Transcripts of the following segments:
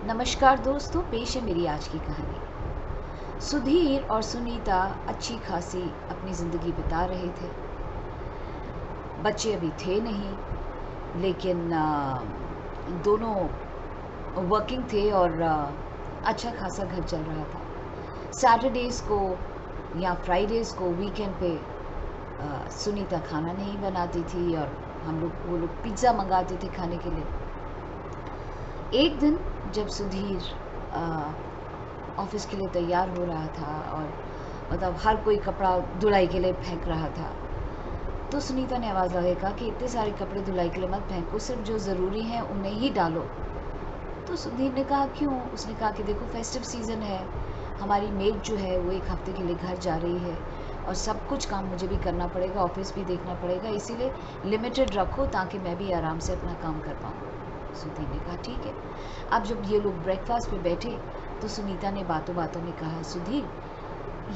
नमस्कार दोस्तों, पेश है मेरी आज की कहानी। सुधीर और सुनीता अच्छी खासी अपनी ज़िंदगी बिता रहे थे। बच्चे अभी थे नहीं, लेकिन दोनों वर्किंग थे और अच्छा खासा घर चल रहा था। सैटरडेज़ को या फ्राइडेज़ को, वीकेंड पे सुनीता खाना नहीं बनाती थी और वो लोग पिज़्ज़ा मंगाते थे खाने के लिए। एक दिन जब सुधीर ऑफिस के लिए तैयार हो रहा था और मतलब हर कोई कपड़ा धुलाई के लिए फेंक रहा था, तो सुनीता ने आवाज़ लगाई, कहा कि इतने सारे कपड़े धुलाई के लिए मत फेंको, सिर्फ जो ज़रूरी हैं उन्हें ही डालो। तो सुधीर ने कहा क्यों? उसने कहा कि देखो, फेस्टिव सीज़न है, हमारी मेड जो है वो 1 हफ्ते के लिए घर जा रही है और सब कुछ काम मुझे भी करना पड़ेगा, ऑफिस भी देखना पड़ेगा, इसीलिए लिमिटेड रखो ताकि मैं भी आराम से अपना काम कर पाऊँ। सुधीर ने कहा ठीक है। अब जब ये लोग ब्रेकफास्ट पे बैठे तो सुनीता ने बातों बातों में कहा, सुधीर,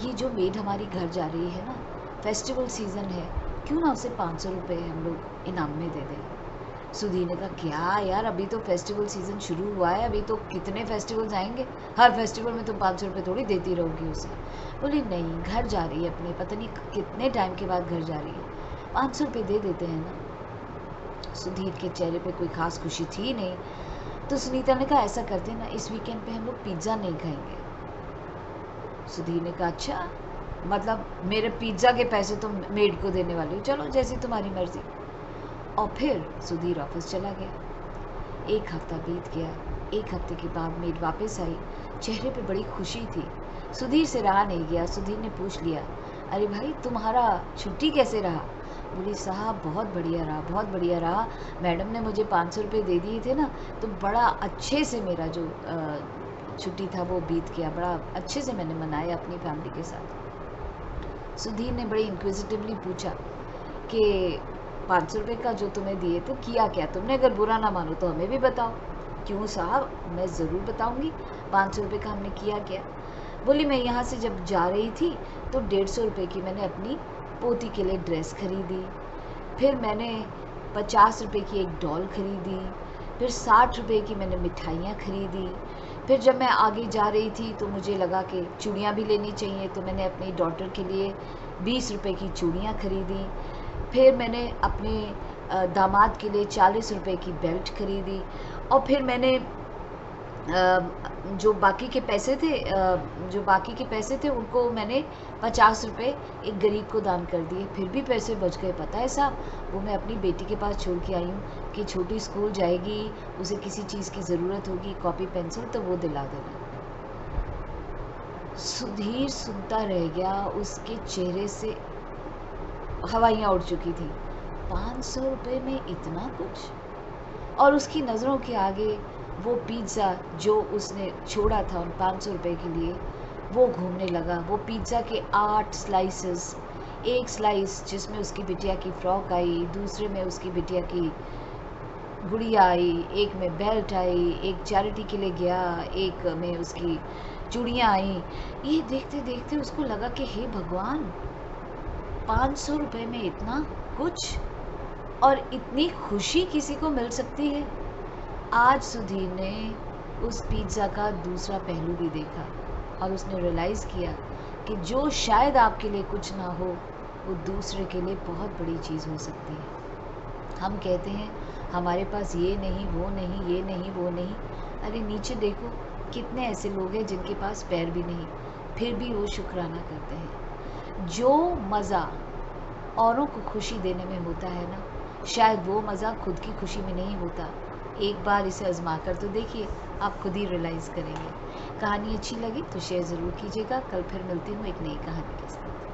ये जो मेड हमारी घर जा रही है ना, फेस्टिवल सीज़न है, क्यों ना उसे 500 रुपये हम लोग इनाम में दे दें। सुधीर ने कहा क्या यार, अभी तो फेस्टिवल सीज़न शुरू हुआ है, अभी तो कितने फेस्टिवल्स आएंगे, हर फेस्टिवल में तुम 500 रुपये थोड़ी देती रहोगी उसे। बोली नहीं, घर जा रही है अपने, पता नहीं कितने टाइम के बाद घर जा रही है, 500 रुपये दे देते हैं ना। सुधीर के चेहरे पे कोई खास खुशी थी नहीं, तो सुनीता ने कहा ऐसा करते ना, इस वीकेंड पे हम लोग पिज़्ज़ा नहीं खाएंगे। सुधीर ने कहा अच्छा, मतलब मेरे पिज़्ज़ा के पैसे तुम मेड को देने वाली हो, चलो जैसी तुम्हारी मर्जी। और फिर सुधीर ऑफिस चला गया। 1 हफ्ता बीत गया। 1 हफ्ते के बाद मेड वापस आई, चेहरे पे बड़ी खुशी थी। सुधीर से रहा नहीं गया। सुधीर ने पूछ लिया, अरे भाई, तुम्हारा छुट्टी कैसे रहा? बोली साहब, बहुत बढ़िया रहा, बहुत बढ़िया रहा। मैडम ने मुझे 500 रुपये दे दिए थे ना, तो बड़ा अच्छे से मेरा जो छुट्टी था वो बीत गया, बड़ा अच्छे से मैंने मनाया अपनी फैमिली के साथ। सुधीर ने बड़ी इंक्विजिटिवली पूछा कि 500 रुपये का जो तुम्हें दिए थे किया क्या तुमने? अगर बुरा ना मानो तो हमें भी बताओ। क्यों साहब, मैं ज़रूर बताऊंगी 500 रुपये का हमने किया क्या। बोली मैं यहाँ से जब जा रही थी तो 150 रुपये की मैंने अपनी पोती के लिए ड्रेस खरीदी, फिर मैंने 50 रुपये की एक डॉल खरीदी, फिर 60 रुपये की मैंने मिठाइयाँ खरीदी, फिर जब मैं आगे जा रही थी तो मुझे लगा कि चूड़ियाँ भी लेनी चाहिए, तो मैंने अपनी डॉटर के लिए 20 रुपये की चूड़ियाँ खरीदी, फिर मैंने अपने दामाद के लिए 40 रुपये की बेल्ट खरीदी, और फिर मैंने जो बाकी के पैसे थे उनको मैंने 50 रुपये एक गरीब को दान कर दिए। फिर भी पैसे बच गए, पता है साहब, वो मैं अपनी बेटी के पास छोड़ के आई हूँ कि छोटी स्कूल जाएगी, उसे किसी चीज़ की ज़रूरत होगी, कॉपी पेंसिल, तो वो दिला देना। सुधीर सुनता रह गया, उसके चेहरे से हवाइयाँ उड़ चुकी थी। 500 रुपये में इतना कुछ? और उसकी नज़रों के आगे वो पिज़्ज़ा जो उसने छोड़ा था उन 500 रुपये के लिए, वो घूमने लगा। वो पिज़्ज़ा के 8 स्लाइसेस, एक स्लाइस जिसमें उसकी बिटिया की फ़्रॉक आई, दूसरे में उसकी बिटिया की गुड़िया आई, एक में बेल्ट आई, एक चैरिटी के लिए गया, एक में उसकी चूड़ियाँ आई। ये देखते देखते उसको लगा कि हे भगवान, 500 रुपये में इतना कुछ और इतनी खुशी किसी को मिल सकती है। आज सुधीर ने उस पिज़्ज़ा का दूसरा पहलू भी देखा और उसने रियलाइज़ किया कि जो शायद आपके लिए कुछ ना हो, वो दूसरे के लिए बहुत बड़ी चीज़ हो सकती है। हम कहते हैं हमारे पास ये नहीं, वो नहीं, ये नहीं, वो नहीं। अरे नीचे देखो, कितने ऐसे लोग हैं जिनके पास पैर भी नहीं, फिर भी वो शुक्राना करते हैं। जो मज़ा औरों को खुशी देने में होता है ना, शायद वो मज़ा खुद की खुशी में नहीं होता। एक बार इसे आजमा कर तो देखिए, आप खुद ही रियलाइज़ करेंगे। कहानी अच्छी लगी तो शेयर ज़रूर कीजिएगा। कल फिर मिलती हूँ एक नई कहानी के साथ।